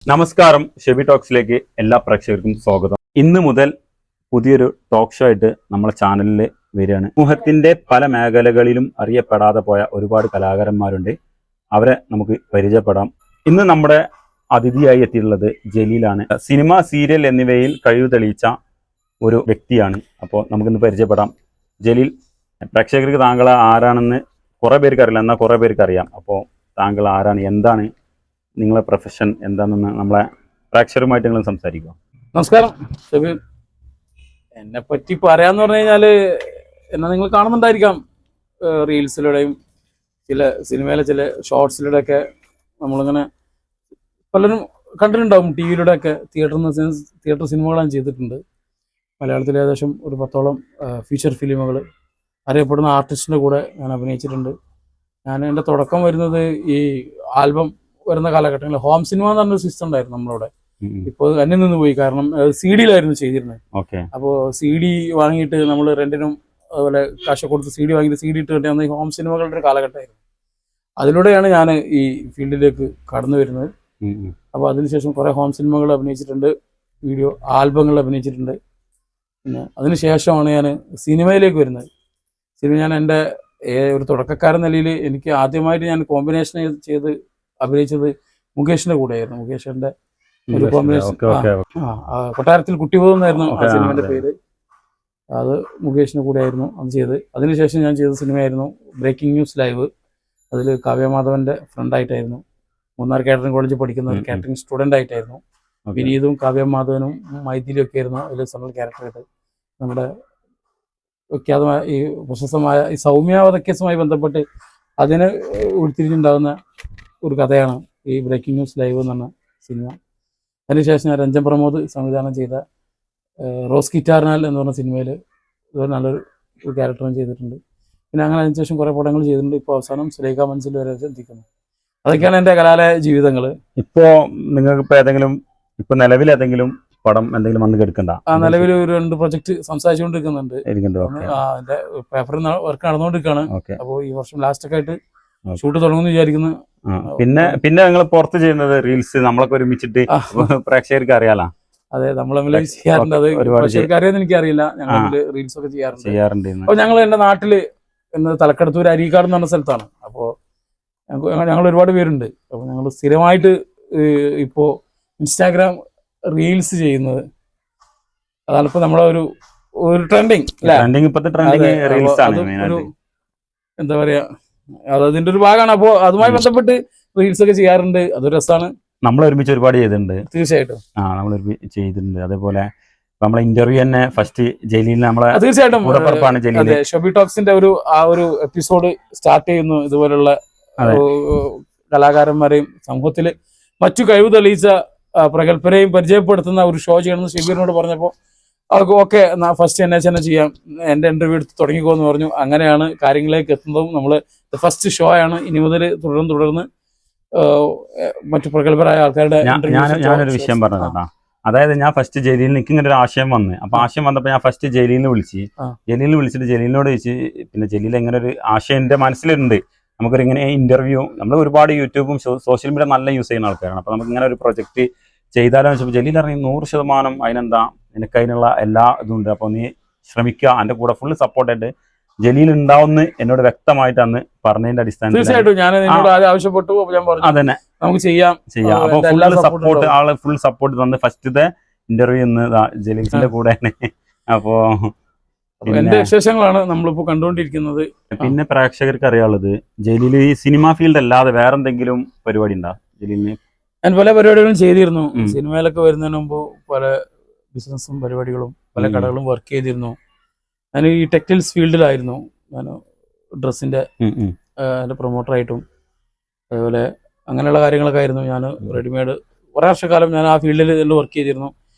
നമസ്കാരം, ഷെബി ടോക്സിലേക്ക് എല്ലാ പ്രേക്ഷകർക്കും സ്വാഗതം. ഇന്ന് മുതൽ പുതിയൊരു ടോക്ക് ഷോ ആയിട്ട് നമ്മളെ ചാനലിൽ വരികയാണ്. സമൂഹത്തിന്റെ പല മേഖലകളിലും അറിയപ്പെടാതെ പോയ ഒരുപാട് കലാകാരന്മാരുണ്ട്. അവരെ നമുക്ക് പരിചയപ്പെടാം. ഇന്ന് നമ്മുടെ അതിഥിയായി എത്തിയിട്ടുള്ളത് ജലീലാണ്. സിനിമ, സീരിയൽ എന്നിവയിൽ കഴിവ് തെളിയിച്ച ഒരു വ്യക്തിയാണ്. അപ്പോൾ നമുക്കിന്ന് പരിചയപ്പെടാം. ജലീൽ, പ്രേക്ഷകർക്ക് താങ്കൾ ആരാണെന്ന് കുറേ പേർക്ക് അറിയില്ല, എന്നാൽ കുറേ പേർക്ക് അറിയാം. അപ്പോൾ താങ്കൾ ആരാണ്, എന്താണ് നിങ്ങളെ പ്രൊഫഷൻ എന്താണെന്ന് നമ്മളെ പ്രേക്ഷകരുമായിട്ട് നിങ്ങൾ സംസാരിക്കുക. നമസ്കാരം ഷെബീർ. എന്നെ പറ്റി പറയാന്ന് പറഞ്ഞു കഴിഞ്ഞാല് എന്നാ നിങ്ങൾ കാണുന്നുണ്ടായിരിക്കാം റീൽസിലൂടെയും ചില സിനിമയിലെ ചില ഷോർട്സിലൂടെ ഒക്കെ നമ്മളിങ്ങനെ പലരും കണ്ടിട്ടുണ്ടാവും. ടി വിയിലൂടെ ഒക്കെ തിയേറ്റർ സിനിമകളാണ് ചെയ്തിട്ടുണ്ട്. മലയാളത്തിൽ ഏകദേശം ഒരു 10ഓളം ഫീച്ചർ ഫിലിമുകൾ അറിയപ്പെടുന്ന ആർട്ടിസ്റ്റിൻ്റെ കൂടെ ഞാൻ അഭിനയിച്ചിട്ടുണ്ട്. എൻ്റെ തുടക്കം വരുന്നത് ഈ ആൽബം വരുന്ന കാലഘട്ടങ്ങളിൽ ഹോം സിനിമ എന്ന് പറഞ്ഞൊരു സിസ്റ്റം ഉണ്ടായിരുന്നു നമ്മളവിടെ. ഇപ്പോൾ അന്യം നിന്ന് പോയി, കാരണം CD-യിലായിരുന്നു ചെയ്തിരുന്നത്. അപ്പോൾ CD വാങ്ങിയിട്ട് നമ്മൾ റെന്റിനും അതുപോലെ കാശ് കൊടുത്ത് CD വാങ്ങിയിട്ട് CD ഇട്ട് കണ്ടിരുന്ന ഈ ഹോം സിനിമകളുടെ ഒരു കാലഘട്ടമായിരുന്നു. അതിലൂടെയാണ് ഞാൻ ഈ ഫീൽഡിലേക്ക് കടന്നു വരുന്നത്. അപ്പോൾ അതിനുശേഷം കുറേ ഹോം സിനിമകൾ അഭിനയിച്ചിട്ടുണ്ട്, വീഡിയോ ആൽബങ്ങളിൽ അഭിനയിച്ചിട്ടുണ്ട്. പിന്നെ അതിനുശേഷമാണ് ഞാൻ സിനിമയിലേക്ക് വരുന്നത്. സിനിമ ഞാൻ എൻ്റെ ഒരു തുടക്കക്കാരൻ നിലയിൽ എനിക്ക് ആദ്യമായിട്ട് ഞാൻ കോമ്പിനേഷൻ ചെയ്ത് അഭിനയിച്ചത് മുകേഷിന്റെ കൂടെയായിരുന്നു. മുകേഷിന്റെ ഒരു കോമ്പിനേഷൻ, കൊട്ടാരത്തിൽ കുട്ടിബോധെന്നായിരുന്നു ആ സിനിമയുടെ പേര്. അത് മുകേഷിന്റെ കൂടെ ആയിരുന്നു അത് ചെയ്ത്. അതിനുശേഷം ഞാൻ ചെയ്ത സിനിമയായിരുന്നു ബ്രേക്കിംഗ് ന്യൂസ് ലൈവ്. അതിൽ കാവ്യമാധവന്റെ ഫ്രണ്ടായിട്ടായിരുന്നു. മൂന്നാർ കാറ്ററിംഗ് കോളേജിൽ പഠിക്കുന്ന ഒരു കാറ്ററിംഗ് സ്റ്റുഡൻ്റ് ആയിട്ടായിരുന്നു. വിനീതും കാവ്യമാധവനും മൈഥിലിയും ഒക്കെ ആയിരുന്നു അതിൽ സെൻട്രൽ ക്യാരക്ടറായിട്ട്. നമ്മുടെ വിഖ്യാതമായ ഈ പ്രശസ്തമായ ഈ സൗമ്യ വധക്കേസുമായി ബന്ധപ്പെട്ട് അതിന് ഉരുത്തിരിഞ്ഞുണ്ടാകുന്ന ഒരു കഥയാണ് ഈ ബ്രേക്കിംഗ് ന്യൂസ് ലൈവ് എന്ന് പറഞ്ഞ സിനിമ. അതിനുശേഷം ഞാൻ രഞ്ജൻ പ്രമോദ് സംവിധാനം ചെയ്ത റോസ് ഗിറ്റാർനാൽ എന്ന് പറഞ്ഞ സിനിമയിൽ ഇതുപോലെ നല്ലൊരു ക്യാരക്ടറും ചെയ്തിട്ടുണ്ട്. പിന്നെ അങ്ങനെ അതിനുശേഷം കുറേ പടങ്ങൾ ചെയ്തിട്ടുണ്ട്. ഇപ്പോൾ അവസാനം സുലേഖ മനസ്സിൽ വരെ എത്തിക്കുന്നു. അതൊക്കെയാണ് എൻ്റെ കലാലയ ജീവിതങ്ങൾ. ഇപ്പോൾ നിങ്ങൾക്ക് ഇപ്പോൾ ഏതെങ്കിലും ഇപ്പോൾ നിലവിലേതെങ്കിലും പടം എന്തെങ്കിലും വന്ന് എടുക്കണ്ട? നിലവിൽ ഒരു 2 പ്രൊജക്ട് സംസാരിച്ചുകൊണ്ടിരിക്കുന്നുണ്ട്. അതിന്റെ പേപ്പറിൽ വർക്ക് നടന്നുകൊണ്ടിരിക്കുകയാണ്. അപ്പോൾ ഈ വർഷം ലാസ്റ്റൊക്കെ ആയിട്ട് ഷൂട്ട് തുടങ്ങുമെന്ന് വിചാരിക്കുന്നു. പിന്നെ നിങ്ങൾ പുറത്ത് ചെയ്യുന്നത് റീൽസ് നമ്മളൊക്കെ ഒരുമിച്ചിട്ട് പ്രേക്ഷകർക്ക് അറിയാലോ? അതെ, നമ്മൾ ചെയ്യാറുണ്ട്. അത് പ്രേക്ഷകർക്ക് അറിയാമെന്ന് എനിക്കറിയില്ല. ഞങ്ങൾ റീൽസ് ഒക്കെ ചെയ്യാറുണ്ട്. അപ്പോൾ ഞങ്ങൾ എൻ്റെ നാട്ടില് തലക്കടത്തൂർ അരീക്കാട് എന്ന് പറഞ്ഞ സ്ഥലത്താണ്. അപ്പോൾ ഞങ്ങൾ ഒരുപാട് പേരുണ്ട്. അപ്പോൾ ഞങ്ങൾ സ്ഥിരമായിട്ട് ഇപ്പോൾ ഇൻസ്റ്റാഗ്രാം റീൽസ് ചെയ്യുന്നത് അതാണ് ഇപ്പൊ നമ്മളെ ഒരു ട്രെൻഡിങ്. എന്താ പറയാ, അതിന്റെ ഒരു ഭാഗമാണ്. അപ്പോൾ അതുമായി ബന്ധപ്പെട്ട് റീൽസ് ഒക്കെ ചെയ്യാറുണ്ട്. അതൊരു രസമാണ്. നമ്മൾ ഒരുമിച്ച് ഒരുപാട് ചെയ്തിട്ടുണ്ട്. തീർച്ചയായിട്ടും നമ്മൾ ചെയ്തിട്ടുണ്ട്. അതേപോലെ നമ്മളെ ഇന്റർവ്യൂ തന്നെ ഫസ്റ്റ് ജലീലിന് നമ്മളെ തീർച്ചയായിട്ടും ഷെബി ടോക്സിന്റെ ഒരു എപ്പിസോഡ് സ്റ്റാർട്ട് ചെയ്യുന്നു. ഇതുപോലുള്ള കലാകാരന്മാരെയും സമൂഹത്തില് മറ്റു കഴിവ് തെളിയിച്ച പ്രഗത്ഭരെയും പരിചയപ്പെടുത്തുന്ന ഒരു ഷോ ചെയ്യണമെന്ന് ഷെബീറിനോട് പറഞ്ഞപ്പോൾ അവർക്ക് ഓക്കെ, ഫസ്റ്റ് എന്നെ തന്നെ ചെയ്യാം, എൻ്റെ ഇന്റർവ്യൂ എടുത്ത് തുടങ്ങിക്കോന്ന് പറഞ്ഞു. അങ്ങനെയാണ് കാര്യങ്ങളിലേക്ക് എത്തുന്നതും. നമ്മൾ ഫസ്റ്റ് ഷോ ആണ്. ഇനി മുതൽ തുടർന്ന് മറ്റു പ്രഗത്ഭരായ ആൾക്കാരുടെ ഞാനൊരു വിഷയം പറഞ്ഞതാ. അതായത് ഞാൻ ഫസ്റ്റ് ജലീലിന് എനിക്ക് ഇങ്ങനെ ഒരു ആശയം വന്ന്, അപ്പൊ ആശയം വന്നപ്പോൾ ഞാൻ ഫസ്റ്റ് ജലീലിനെ വിളിച്ചിട്ട് ജലീലിനോട് ചോദിച്ച്, പിന്നെ ജലീൽ എങ്ങനെ ഒരു ആശയം എൻ്റെ മനസ്സിലുണ്ട്, നമുക്കൊരു ഇങ്ങനെ ഇന്റർവ്യൂ, നമ്മൾ ഒരുപാട് യൂട്യൂബും സോഷ്യൽ മീഡിയ നല്ല യൂസ് ചെയ്യുന്ന ആൾക്കാരാണ്. അപ്പോൾ നമുക്ക് ഇങ്ങനെ ഒരു പ്രൊജക്ട് ചെയ്താലോ വെച്ചപ്പോൾ ജലീൽ അറിയും 100% അതിനെന്താ, നിനക്ക് അതിനുള്ള എല്ലാ ഇതുണ്ട്, അപ്പോൾ നീ ശ്രമിക്കുക, എൻ്റെ കൂടെ ഫുള്ള് സപ്പോർട്ടായിട്ട് ജലീൽ ഉണ്ടാവുമെന്ന് എന്നോട് വ്യക്തമായിട്ട് അന്ന് പറഞ്ഞതിന്റെ അടിസ്ഥാനത്തിൽ തീർച്ചയായിട്ടും ഞാൻ ആവശ്യപ്പെട്ടു. അതന്നെ നമുക്ക് ചെയ്യാം. അപ്പോൾ ആള് ഫുൾ സപ്പോർട്ട് തന്ന് ഫസ്റ്റത്തെ ഇന്റർവ്യൂ ഇന്ന് ജലീലിന്റെ കൂടെ തന്നെ. അപ്പോ എന്റെ വിശേഷങ്ങളാണ് നമ്മളിപ്പോ കണ്ടുകൊണ്ടിരിക്കുന്നത്. പിന്നെ പ്രേക്ഷകർക്ക് അറിയാനുള്ളത്, ജലീൽ ഈ സിനിമ ഫീൽഡ് അല്ലാതെ വേറെ എന്തെങ്കിലും പരിപാടി ഉണ്ടോ ജലീലിന്? ഞാൻ പല പരിപാടികളും ചെയ്തിരുന്നു. സിനിമയിലൊക്കെ വരുന്നതിന് മുമ്പ് പല ബിസിനസ്സും പരിപാടികളും പല കടകളും വർക്ക് ചെയ്തിരുന്നു. ഞാൻ ഈ ടെക്സ്റ്റൈൽസ് ഫീൽഡിലായിരുന്നു. ഞാൻ ഡ്രസ്സിന്റെ പ്രൊമോട്ടറായിട്ടും അതേപോലെ അങ്ങനെയുള്ള കാര്യങ്ങളൊക്കെ ആയിരുന്നു. ഞാൻ റെഡിമെയ്ഡ് കുറേ വർഷക്കാലം ഞാൻ ആ ഫീൽഡിൽ വർക്ക് ചെയ്തിരുന്നു.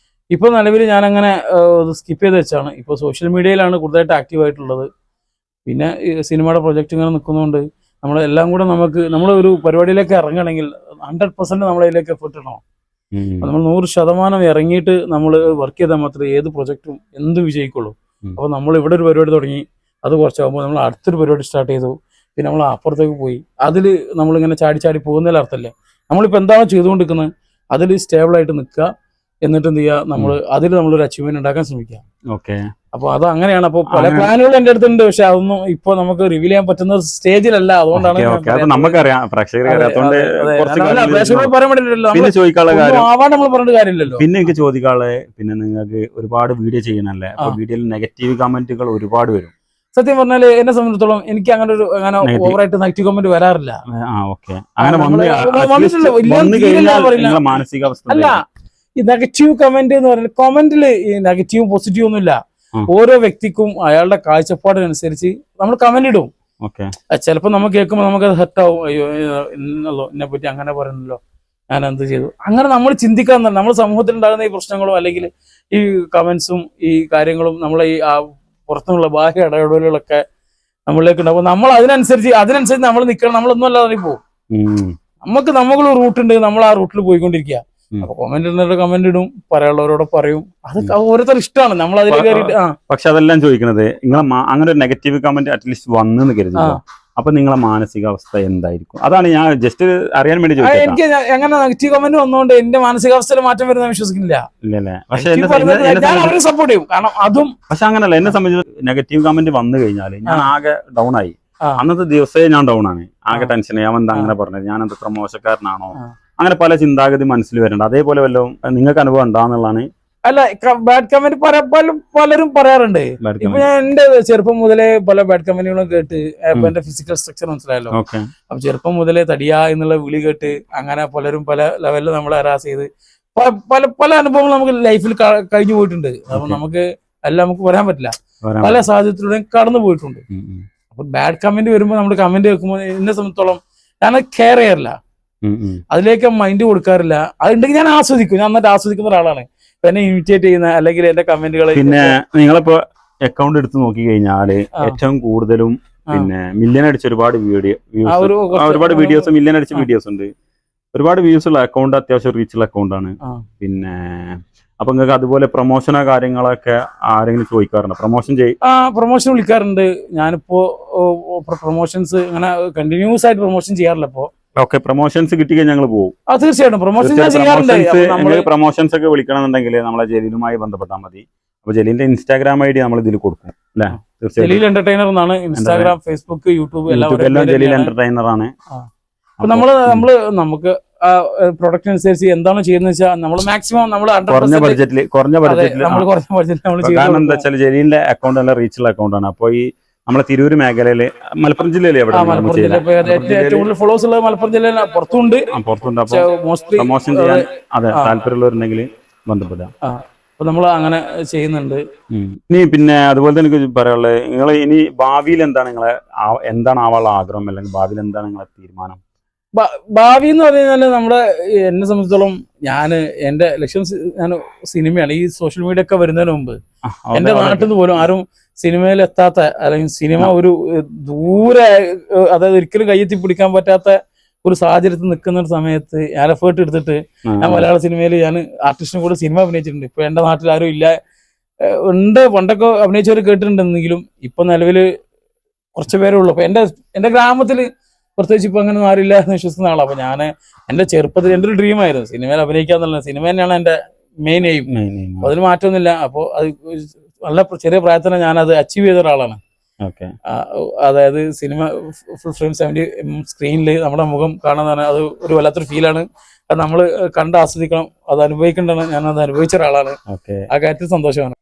ഇപ്പോൾ നിലവിൽ ഞാനങ്ങനെ സ്കിപ്പ് ചെയ്ത് വെച്ചാണ്. ഇപ്പോൾ സോഷ്യൽ മീഡിയയിലാണ് കൂടുതലായിട്ട് ആക്റ്റീവായിട്ടുള്ളത്. പിന്നെ സിനിമയുടെ പ്രൊജക്റ്റ് ഇങ്ങനെ നിൽക്കുന്നതുകൊണ്ട് നമ്മളെല്ലാം കൂടെ നമ്മളൊരു പരിപാടിയിലേക്ക് ഇറങ്ങണമെങ്കിൽ 100% നമ്മളതിലേക്ക് എഫേർട്ട് ഇടണം. നമ്മൾ 100% ഇറങ്ങിയിട്ട് നമ്മൾ വർക്ക് ചെയ്താൽ മാത്രമേ ഏത് പ്രൊജക്റ്റും എന്ത് വിജയിക്കുള്ളൂ. അപ്പോൾ നമ്മൾ ഇവിടെ ഒരു പരിപാടി തുടങ്ങി, അത് കുറച്ചാകുമ്പോൾ നമ്മൾ അടുത്തൊരു പരിപാടി സ്റ്റാർട്ട് ചെയ്തു, പിന്നെ നമ്മൾ അപ്പുറത്തേക്ക് പോയി, അതിൽ നമ്മളിങ്ങനെ ചാടി പോകുന്നതിൽ അർത്ഥമല്ല. നമ്മളിപ്പോൾ എന്താണോ ചെയ്തുകൊണ്ടിരിക്കുന്നത് അതിൽ സ്റ്റേബിൾ ആയിട്ട് നിൽക്കുക, എന്നിട്ട് എന്ത് ചെയ്യുക, അതിൽ നമ്മളൊരു അച്ചീവ്മെന്റ് ഉണ്ടാക്കാൻ ശ്രമിക്കുക. ഓക്കെ. അപ്പൊ അത് അങ്ങനെയാണ്. അപ്പൊ പല പ്ലാനുകൾ എന്റെ അടുത്തുണ്ട്, പക്ഷെ അതൊന്നും ഇപ്പൊ നമുക്ക് റിവീൽ ചെയ്യാൻ പറ്റുന്ന സ്റ്റേജിലല്ല. അതുകൊണ്ടാണ് നമുക്കറിയാം, പ്രേക്ഷകർക്ക് പറയാൻ പറ്റില്ലല്ലോ, ആവാൻ നമ്മൾ പറഞ്ഞിട്ട് കാര്യമില്ലല്ലോ. പിന്നെ എനിക്ക് ചോദിക്കാനുള്ളത്, പിന്നെ നിങ്ങൾക്ക് ഒരുപാട് വീഡിയോ ചെയ്യണല്ലേ, അപ്പൊ വീഡിയോയിൽ നെഗറ്റീവ് കമന്റുകൾ ഒരുപാട് വരും. സത്യം പറഞ്ഞാല് എന്നെ സംബന്ധിച്ചിടത്തോളം എനിക്ക് അങ്ങനെ ഓവറായിട്ട് നെഗറ്റീവ് കമന്റ് വരാറില്ല. മാനസികാവസ്ഥ അല്ല, ഈ നെഗറ്റീവ് കമന്റ് എന്ന് പറയുന്നത്, കമന്റില് ഈ നെഗറ്റീവും പോസിറ്റീവും ഒന്നുമില്ല. ഓരോ വ്യക്തിക്കും അയാളുടെ കാഴ്ചപ്പാടിനനുസരിച്ച് നമ്മൾ കമന്റ് ഇടും. ചിലപ്പോ നമുക്ക് കേൾക്കുമ്പോൾ നമുക്കത് ഹെർട്ടാവും. അയ്യോ ഇന്നല്ലോ എന്നെ പറ്റി അങ്ങനെ പറയുന്നല്ലോ, ഞാൻ എന്ത് ചെയ്തു, അങ്ങനെ നമ്മൾ ചിന്തിക്കാൻ. നമ്മൾ സമൂഹത്തിൽ ഉണ്ടാകുന്ന ഈ പ്രശ്നങ്ങളും അല്ലെങ്കിൽ ഈ കമന്റ്സും ഈ കാര്യങ്ങളും നമ്മളെ ഈ പുറത്തുനിന്നുള്ള ബാഹ്യ ഇടപെടലുകളൊക്കെ നമ്മളിലേക്ക് ഉണ്ടാവും. നമ്മൾ അതിനനുസരിച്ച് നമ്മൾ നിൽക്കണം. നമ്മളൊന്നും അല്ലാതെ പോകും. നമുക്കൊരു റൂട്ടുണ്ട്, നമ്മൾ ആ റൂട്ടിൽ പോയിക്കൊണ്ടിരിക്കുക. അപ്പൊ കമന്റ് ഇടും, പറയാനുള്ളവരോട് പറയും. അത് ഓരോരുത്തർ ഇഷ്ടമാണ്. നമ്മൾ അതിൽ കയറിയിട്ട് പക്ഷെ അതെല്ലാം ചോദിക്കുന്നത്, നിങ്ങളെ അങ്ങനെ ഒരു നെഗറ്റീവ് കമന്റ് അറ്റ്ലീസ്റ്റ് വന്നെന്ന് കരുതുക, അപ്പൊ നിങ്ങളെ മാനസികാവസ്ഥ എന്തായിരിക്കും? അതാണ് ഞാൻ ജസ്റ്റ് അറിയാൻ വേണ്ടി ചോദിച്ചത്. എനിക്ക് അങ്ങനെ നെഗറ്റീവ് കമന്റ് വന്നുകൊണ്ട് എന്റെ മാനസികാവസ്ഥയിൽ മാറ്റം വരുന്ന വിശ്വസിക്കുന്നില്ല. ഇല്ലല്ലേ? സപ്പോർട്ട് ചെയ്യും. കാരണം അതും പക്ഷെ അങ്ങനല്ല, എന്നെ സംബന്ധിച്ച് നെഗറ്റീവ് കമന്റ് വന്നു കഴിഞ്ഞാൽ ഞാൻ ആകെ ഡൗൺ ആയി. അന്നത്തെ ദിവസമേ ഞാൻ ഡൗൺ ആണ്, ആകെ ടെൻഷൻ. അവൻ എന്താ അങ്ങനെ പറഞ്ഞത്, ഞാൻ എത്ര മോശക്കാരനാണോ, അങ്ങനെ പല ചിന്താഗതി മനസ്സിൽ വരുന്നുണ്ട്. അതേപോലെ വല്ലതും നിങ്ങൾക്ക് അനുഭവം ഉണ്ടാന്നുള്ളതാണ്. അല്ല, ബാഡ് കമന്റ് പലരും പറയാറുണ്ട്. ഇപ്പൊ ഞാൻ എന്റെ ചെറുപ്പം മുതലേ പല ബാഡ് കമന്റുകളും കേട്ട് എന്റെ ഫിസിക്കൽ സ്ട്രക്ചർ മനസ്സിലായല്ലോ. അപ്പൊ ചെറുപ്പം മുതലേ തടിയാ എന്നുള്ള വിളി കേട്ട് അങ്ങനെ പലരും പല ലെവലിൽ നമ്മളെ ഹരാസ് ചെയ്ത് പല അനുഭവങ്ങളും നമുക്ക് ലൈഫിൽ കഴിഞ്ഞു പോയിട്ടുണ്ട്. അപ്പൊ നമുക്ക് എല്ലാം നമുക്ക് പറയാൻ പറ്റില്ല. പല സാഹചര്യത്തിലൂടെയും കടന്നു പോയിട്ടുണ്ട്. അപ്പൊ ബാഡ് കമന്റ് വരുമ്പോൾ നമ്മൾ കമന്റ് കേൾക്കുമ്പോൾ എന്നെ സംബന്ധിച്ചോളം ഞാൻ കെയർ ചെയ്യാറില്ല, അതിലേക്ക് മൈൻഡ് കൊടുക്കാറില്ല. അതുണ്ടെങ്കിൽ ഞാൻ ആസ്വദിക്കും. ഞാൻ നന്നായിട്ട് ആസ്വദിക്കുന്ന ഒരാളാണ്. എന്നെ ഇമിറ്റേറ്റ് ചെയ്യുന്ന അല്ലെങ്കിൽ എന്റെ കമന്റുകൾ. പിന്നെ നിങ്ങളിപ്പോ അക്കൗണ്ട് എടുത്ത് നോക്കി കഴിഞ്ഞാല് ഏറ്റവും കൂടുതലും പിന്നെ മില്യൺ അടിച്ച ഒരുപാട് വീഡിയോസ് മില്യൺ അടിച്ച വീഡിയോസ് ഉണ്ട്. ഒരുപാട് വ്യൂസ് ഉള്ള അക്കൗണ്ട്, അത്യാവശ്യം റീച്ചുള്ള അക്കൗണ്ടാണ്. പിന്നെ അപ്പൊ നിങ്ങൾക്ക് അതുപോലെ പ്രൊമോഷനോ കാര്യങ്ങളൊക്കെ ആരെങ്കിലും ചോദിക്കാറുണ്ടോ? പ്രൊമോഷൻ വിളിക്കാറുണ്ട്. ഞാനിപ്പോ പ്രൊമോഷൻസ് അങ്ങനെ കണ്ടിന്യൂസ് ആയിട്ട് പ്രൊമോഷൻ ചെയ്യാറില്ല. ഇപ്പോ പ്രൊമോഷൻസ് കിട്ടി കഴിഞ്ഞാൽ ഞങ്ങൾ പോകും. തീർച്ചയായിട്ടും പ്രൊമോഷൻസ് ഒക്കെ വിളിക്കണമെന്നുണ്ടെങ്കിൽ നമ്മളെ ജലീലുമായി ബന്ധപ്പെട്ടാൽ മതി. അപ്പൊ ജലീലിന്റെ ഇൻസ്റ്റാഗ്രാം ഐഡി നമ്മൾ ഇതിൽ കൊടുക്കും അല്ലെ? ജലീൽ എന്റർടൈനർ എന്നാണ് ഇൻസ്റ്റാഗ്രാം, ഫേസ്ബുക്ക്, യൂട്യൂബ് എല്ലാം ജലീൽ എന്റർടൈനർ ആണ്. നമുക്ക് പ്രൊഡക്റ്റ് അനുസരിച്ച് എന്താണ് ചെയ്യുന്നത് വെച്ചാൽ നമ്മൾ മാക്സിമം നമ്മൾ കുറഞ്ഞ ബഡ്ജറ്റിൽ കാരണം എന്താ വെച്ചാൽ ജലീലിന്റെ അക്കൗണ്ട് നല്ല റീച്ചുള്ള അക്കൗണ്ടാണ്. അപ്പൊ ഈ നമ്മളെ തിരൂർ മേഖലയില്, മലപ്പുറം ജില്ലയിലെ ഏറ്റവും കൂടുതൽ ഫോളോവേഴ്സ് ഉള്ളത് മലപ്പുറം ജില്ലയിൽ പുറത്തുണ്ട്. പ്രൊമോഷൻ ചെയ്യാൻ അതെ താല്പര്യമുള്ളവരുണ്ടെങ്കിൽ ബന്ധപ്പെടാം. അപ്പൊ നമ്മൾ അങ്ങനെ ചെയ്യുന്നുണ്ട്. ഇനി പിന്നെ അതുപോലെ തന്നെ എനിക്ക് പറയാനുള്ളത്, നിങ്ങൾ ഇനി ഭാവിയിൽ എന്താണ് എന്താണ് ആവാനുള്ള ആഗ്രഹം, അല്ലെങ്കിൽ ഭാവിയിൽ എന്താണ് നിങ്ങളെ തീരുമാനം? ഭാവി എന്ന് പറഞ്ഞാല് എന്നെ സംബന്ധിച്ചിടത്തോളം എന്റെ ലക്ഷ്യം സിനിമയാണ്. ഈ സോഷ്യൽ മീഡിയ ഒക്കെ വരുന്നതിന് മുമ്പ് എന്റെ നാട്ടിൽ നിന്ന് പോലും ആരും സിനിമയിൽ എത്താത്ത, അല്ലെങ്കിൽ സിനിമ ഒരു ദൂരെ, അതായത് ഒരിക്കലും കയ്യെത്തി പിടിക്കാൻ പറ്റാത്ത ഒരു സാഹചര്യത്തിൽ നിൽക്കുന്ന ഒരു സമയത്ത് ഞാൻ എഫേർട്ട് എടുത്തിട്ട് ഞാൻ മലയാള സിനിമയിൽ ഞാൻ ആർട്ടിസ്റ്റിനും കൂടെ സിനിമ അഭിനയിച്ചിട്ടുണ്ട്. ഇപ്പൊ എന്റെ നാട്ടിൽ ആരും ഇല്ല, ഉണ്ട്. പണ്ടൊക്കെ അഭിനയിച്ചവർ കേട്ടിട്ടുണ്ടെന്നെങ്കിലും ഇപ്പൊ നിലവില് കുറച്ച് പേരേ ഉള്ളൂ. അപ്പൊ എന്റെ ഗ്രാമത്തില് പ്രത്യേകിച്ച് ഇപ്പൊ അങ്ങനെ ആരില്ല എന്ന് വിശ്വസിക്കുന്ന ആളാണ്. അപ്പൊ ഞാൻ എന്റെ ചെറുപ്പത്തിൽ എന്റെ ഒരു ഡ്രീം ആയിരുന്നു സിനിമയിൽ അഭിനയിക്കാന്നുള്ളത്. സിനിമ തന്നെയാണ് എന്റെ മെയിൻ എയിം. അപ്പൊ അതിന് മാറ്റമൊന്നുമില്ല. അപ്പൊ അത് നല്ല ചെറിയ പ്രായത്തിൽ ഞാനത് അച്ചീവ് ചെയ്ത ഒരാളാണ്. അതായത് സിനിമ ഫുൾ ഫ്രെയിം 70 സ്ക്രീനിൽ നമ്മുടെ മുഖം കാണുന്നതാണ്. അത് ഒരു വല്ലാത്തൊരു ഫീലാണ്. അത് നമ്മൾ കണ്ട് ആസ്വദിക്കണം, അത് അനുഭവിക്കേണ്ടതാണ്. ഞാനത് അനുഭവിച്ച ഒരാളാണ്. ആ കാര്യത്തിൽ സന്തോഷമാണ്.